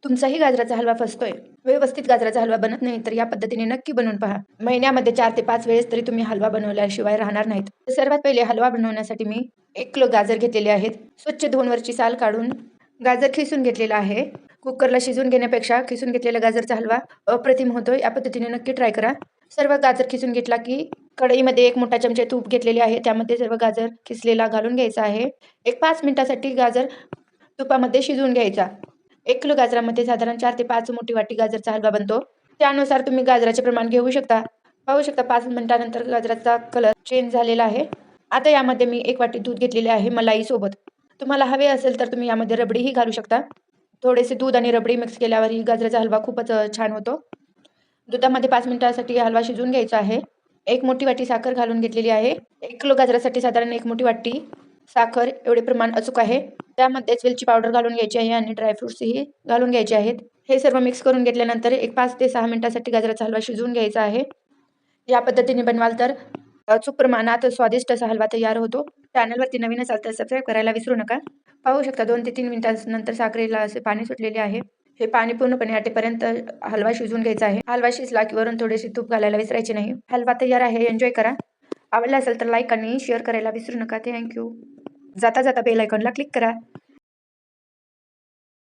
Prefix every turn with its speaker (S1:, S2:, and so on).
S1: तुमचाही गाजराचा हलवा फसतोय, व्यवस्थित गाजराचा हलवा बनत नाही, तर या पद्धतीने नक्की बनवून पहा. महिन्यामध्ये 4 ते 5 वेळेस तरी तुम्ही हलवा बनवल्याशिवाय राहणार नाहीत. तर सर्वात पहिले हलवा बनवण्यासाठी मी 1 किलो गाजर घेतलेले आहेत. स्वच्छ धुवून वरची साल काढून गाजर खिसून घेतलेला आहे. कुकरला शिजवून घेण्यापेक्षा खिसून घेतलेला गाजरचा हलवा अप्रतिम होतोय. या पद्धतीने नक्की ट्राय करा. सर्व गाजर खिसून घेतला की कढईमध्ये 1 मोठा चमचा तूप घेतलेले आहे. त्यामध्ये सर्व गाजर खिसलेला घालून घ्यायचा आहे. एक 5 मिनिटासाठी गाजर तुपामध्ये शिजवून घ्यायचा. 1 किलो गाजरामध्ये साधारण 4 ते 5 मोठी वाटी गाजरचा हलवा बनतो. त्यानुसार तुम्ही गाजराचे प्रमाण घेऊ शकता. पाहू शकता 5 मिनिटानंतर गाजराचा कलर चेंज झालेला आहे. आता यामध्ये मी 1 वाटी दूध घेतलेले आहे मलाई सोबत. तुम्हाला हवे असेल तर तुम्ही यामध्ये रबडीही घालू शकता. थोडेसे दूध आणि रबडी मिक्स केल्यावर ही गाजराचा हलवा खूपच छान होतो. दुधामध्ये 5 मिनिटासाठी हलवा शिजवून घ्यायचा आहे. 1 मोठी वाटी साखर घालून घेतलेली आहे. 1 किलो गाजरासाठी साधारण 1 मोठी वाटी साखर एवढे प्रमाण अचूक आहे. त्यामध्येच वेलची पावडर घालून घ्यायची आहे आणि ड्रायफ्रुट्सही घालून घ्यायचे आहेत. हे सर्व मिक्स करून घेतल्यानंतर एक 5 ते 6 मिनिटासाठी गाजराचा हलवा शिजवून घ्यायचा आहे. या पद्धतीने बनवाल तर अचूक प्रमाणात स्वादिष्ट असा हलवा तयार होतो. चॅनलवरती नवीन असाल तर सबस्क्राईब करायला विसरू नका. पाहू शकता 2 ते 3 मिनिटांनंतर साखरेला असे पाणी सुटलेले आहे. हे पाणी पूर्णपणे आटेपर्यंत हलवा शिजवून घ्यायचा आहे. हलवा शिजला की वरून थोडेसे तूप घालायला विसरायचे नाही. हलवा तयार आहे. एन्जॉय करा. आवडला असेल तर लाईक आणि शेअर करायला विसरू नका. Thank you. जाता जाता बेल आयकॉनला क्लिक करा.